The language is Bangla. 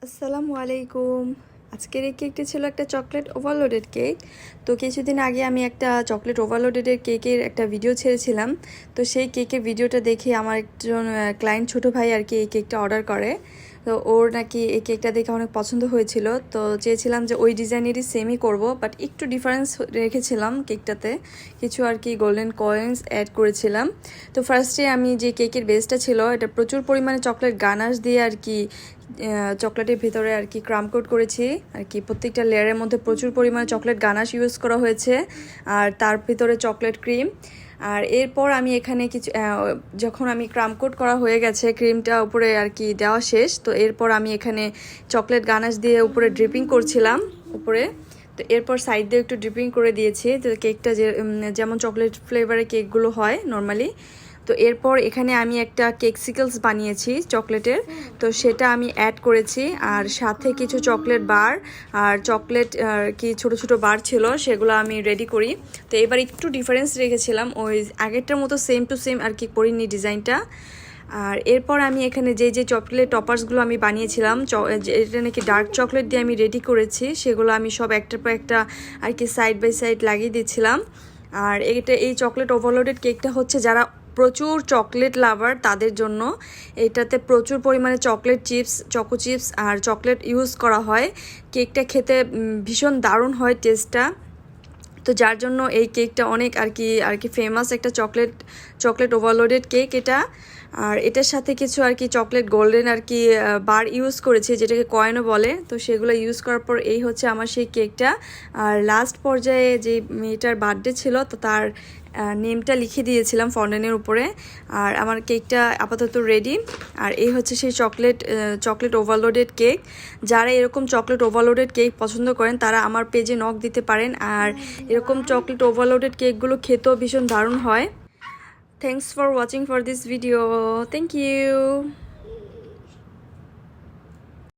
আসসালামু আলাইকুম। আজকের এই কেকটি ছিল একটা চকলেট ওভারলোডেড কেক। তো কিছুদিন আগে আমি একটা চকলেট ওভারলোডেডের কেকের একটা ভিডিও ছেড়েছিলাম। তো সেই কেকের ভিডিওটা দেখে আমার একজন ক্লায়েন্ট ছোট ভাই আর কি এই কেকটা অর্ডার করে। তো ওর নাকি এই কেকটা দেখে অনেক পছন্দ হয়েছিল। তো চেয়েছিলাম যে ওই ডিজাইনেরই সেমই করব, বাট একটু ডিফারেন্স রেখেছিলাম কেকটাতে। কিছু আর কি গোল্ডেন কয়েন্স অ্যাড করেছিলাম। তো ফার্স্টে আমি যে কেকের বেসটা ছিল এটা প্রচুর পরিমাণে চকলেট গানাশ দিয়ে আর কি চকলেটের ভিতরে আর কি ক্রাম কোট করেছি আর কি। প্রত্যেকটা লেয়ারের মধ্যে প্রচুর পরিমাণে চকলেট গানাশ ইউজ করা হয়েছে, আর তার ভিতরে চকলেট ক্রিম। আর এরপর আমি এখানে কিছু যখন আমি ক্রাম কোট করা হয়ে গেছে, ক্রিমটা উপরে আর কি দেওয়া শেষ, তো এরপর আমি এখানে চকলেট গানাশ দিয়ে উপরে ড্রিপিং করছিলাম উপরে। তো এরপর সাইড দিয়ে একটু ড্রিপিং করে দিয়েছি, তো কেকটা যেমন চকলেট ফ্লেভারের কেকগুলো হয় নর্মালি। তো এরপর এখানে আমি একটা কেকসিকলস বানিয়েছি চকলেটের, তো সেটা আমি অ্যাড করেছি। আর সাথে কিছু চকলেট বার আর চকলেট কি ছোট ছোট বার ছিল, সেগুলো আমি রেডি করি। তো এবার একটু ডিফারেন্স রেখেছিলাম, ওই আগেরটার মতো সেম টু সেম আর কি করিনি ডিজাইনটা। আর এরপর আমি এখানে যে চকলেট টপার্সগুলো আমি বানিয়েছিলাম, এটা নাকি ডার্ক চকলেট দিয়ে আমি রেডি করেছি, সেগুলো আমি সব একটার পর একটা আর কি সাইড বাই সাইড লাগিয়ে দিচ্ছিলাম। আর এই চকলেট ওভারলোডেড কেকটা হচ্ছে যারা প্রচুর চকলেট লাভার তাদের জন্য। এটাতে প্রচুর পরিমাণে চকলেট চিপস, চকো চিপস আর চকলেট ইউজ করা হয়। কেকটা খেতে ভীষণ দারুণ হয় টেস্টটা। তো যার জন্য এই কেকটা অনেক আর কি ফেমাস একটা চকলেট ওভারলোডেড কেক এটা। আর এটার সাথে কিছু আর কি চকলেট গোল্ডেন আর কি বার ইউজ করেছি, যেটাকে কয়েনও বলে। তো সেগুলো ইউজ করার পর এই হচ্ছে আমার সেই কেকটা। আর লাস্ট পর্যায়ে যে মেয়েটার বার্থডে ছিল, তো তার নেমটা লিখে দিয়েছিলাম ফন্ডেনের উপরে। আর আমার কেকটা আপাতত রেডি। আর এই হচ্ছে সেই চকলেট ওভারলোডেড কেক। যারা এরকম চকলেট ওভারলোডেড কেক পছন্দ করেন তারা আমার পেজে নক দিতে পারেন। আর এরকম চকলেট ওভারলোডেড কেকগুলো খেতেও ভীষণ দারুণ হয়। Thanks for watching for this video. Thank you.